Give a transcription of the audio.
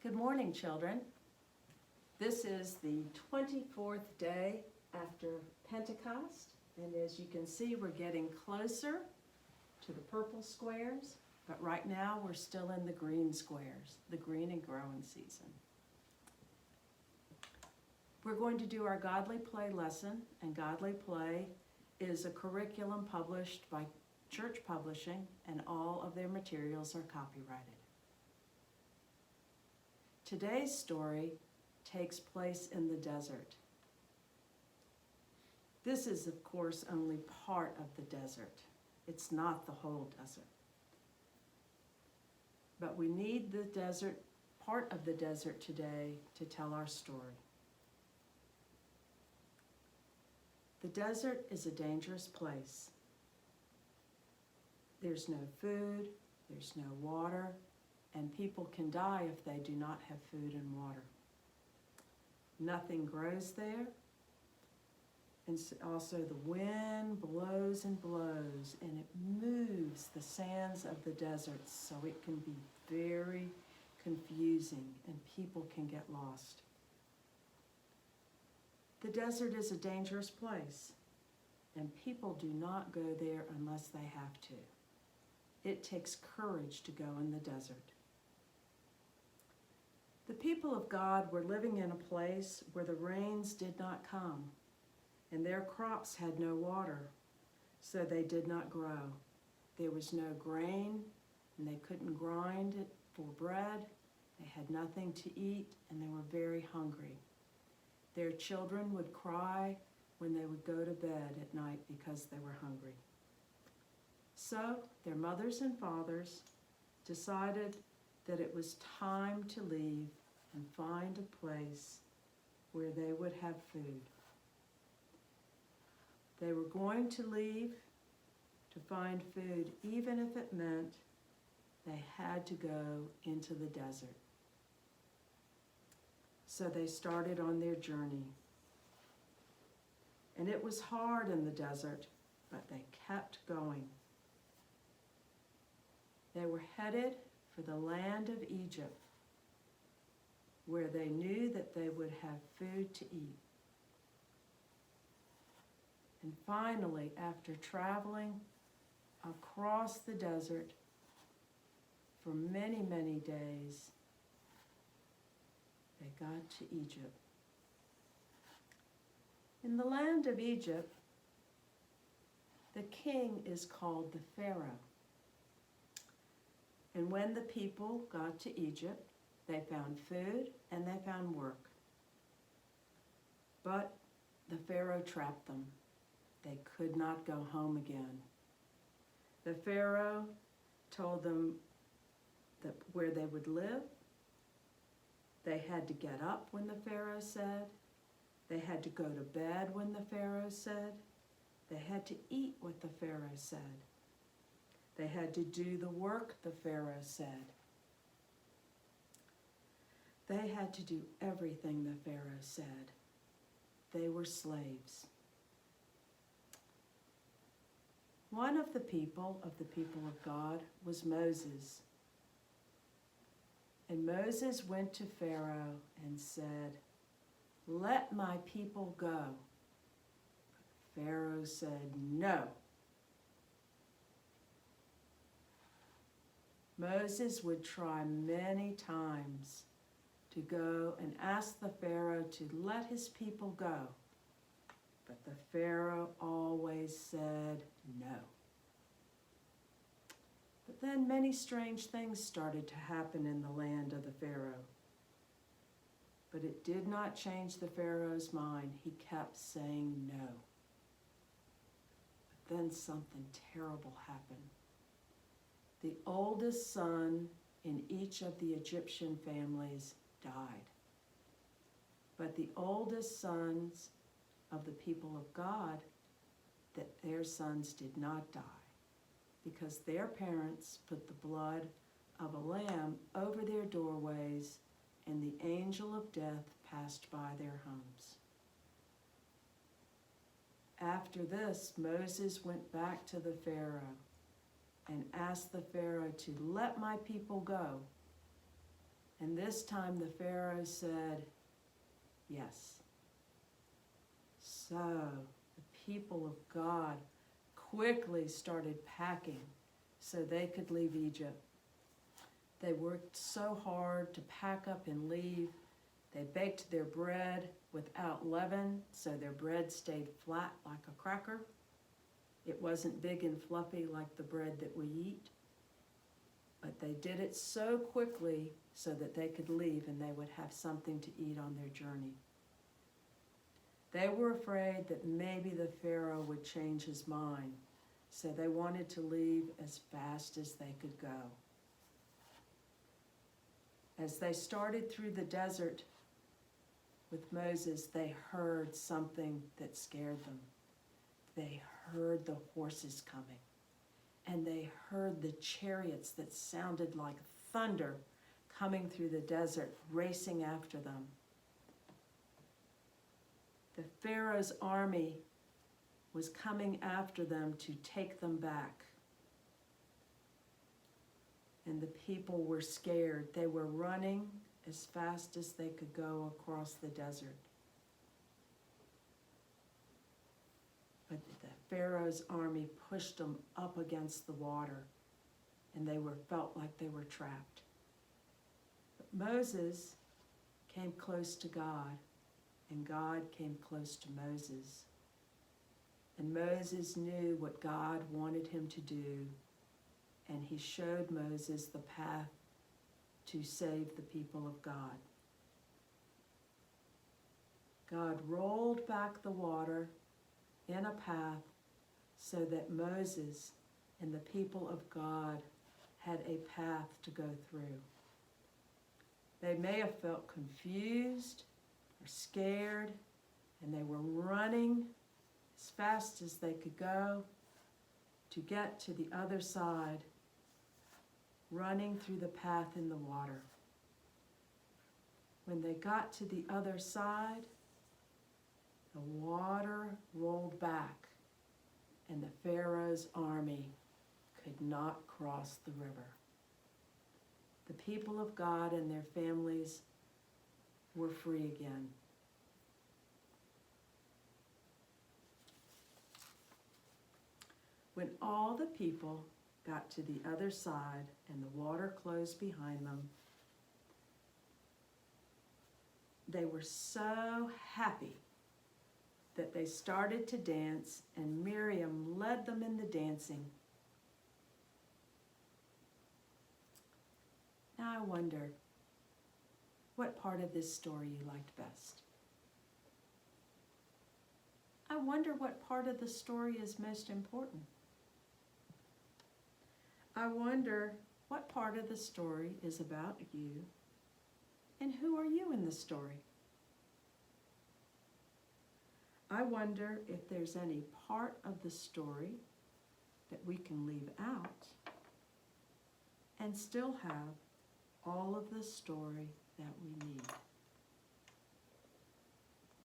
Good morning, children. This is the 24th day after Pentecost, and as you can see, we're getting closer to the purple squares, but right now we're still in the green squares, the green and growing season. We're going to do our Godly Play lesson, and Godly Play is a curriculum published by Church Publishing, and all of their materials are copyrighted. Today's story takes place in the desert. This is, of course, only part of the desert. It's not the whole desert. But we need the desert, part of the desert today, to tell our story. The desert is a dangerous place. There's no food, there's no water, and people can die if they do not have food and water. Nothing grows there, and also the wind blows and blows, and it moves the sands of the desert, so it can be very confusing and people can get lost. The desert is a dangerous place, and people do not go there unless they have to. It takes courage to go in the desert. The people of God were living in a place where the rains did not come, and their crops had no water, so they did not grow. There was no grain, and they couldn't grind it for bread. They had nothing to eat, and they were very hungry. Their children would cry when they would go to bed at night because they were hungry. So their mothers and fathers decided that it was time to leave and find a place where they would have food. They were going to leave to find food, even if it meant they had to go into the desert. So they started on their journey. And it was hard in the desert, but they kept going. They were headed for the land of Egypt, where they knew that they would have food to eat. And finally, after traveling across the desert for many, many days, they got to Egypt. In the land of Egypt, the king is called the Pharaoh. And when the people got to Egypt, they found food and they found work. But the Pharaoh trapped them. They could not go home again. The Pharaoh told them that where they would live. They had to get up when the Pharaoh said. They had to go to bed when the Pharaoh said. They had to eat what the Pharaoh said. They had to do the work the Pharaoh said. They had to do everything the Pharaoh said. They were slaves. One of the people of God was Moses. And Moses went to Pharaoh and said, "Let my people go." But Pharaoh said, "No." Moses would try many times to go and ask the Pharaoh to let his people go. But the Pharaoh always said no. But then many strange things started to happen in the land of the Pharaoh. But it did not change the Pharaoh's mind. He kept saying no. But then something terrible happened. The oldest son in each of the Egyptian families died. But the oldest sons of the people of God, that their sons did not die, because their parents put the blood of a lamb over their doorways, and the angel of death passed by their homes. After this, Moses went back to the Pharaoh and asked the Pharaoh to let my people go. And this time the Pharaoh said, yes. So the people of God quickly started packing so they could leave Egypt. They worked so hard to pack up and leave. They baked their bread without leaven, so their bread stayed flat like a cracker. It wasn't big and fluffy like the bread that we eat. But they did it so quickly so that they could leave and they would have something to eat on their journey. They were afraid that maybe the Pharaoh would change his mind, so they wanted to leave as fast as they could go. As they started through the desert with Moses, they heard something that scared them. They heard the horses coming, and they heard the chariots that sounded like thunder coming through the desert, racing after them. The Pharaoh's army was coming after them to take them back. And the people were scared. They were running as fast as they could go across the desert. But the Pharaoh's army pushed them up against the water, and they felt like they were trapped. But Moses came close to God, and God came close to Moses. And Moses knew what God wanted him to do, and he showed Moses the path to save the people of God. God rolled back the water in a path so that Moses and the people of God had a path to go through. They may have felt confused or scared, and they were running as fast as they could go to get to the other side, running through the path in the water. When they got to the other side, the water rolled back, and the Pharaoh's army could not cross the river. The people of God and their families were free again. When all the people got to the other side and the water closed behind them, they were so happy that they started to dance, and Miriam led them in the dancing. Now I wonder what part of this story you liked best. I wonder what part of the story is most important. I wonder what part of the story is about you, and who are you in the story? I wonder if there's any part of the story that we can leave out and still have all of the story that we need.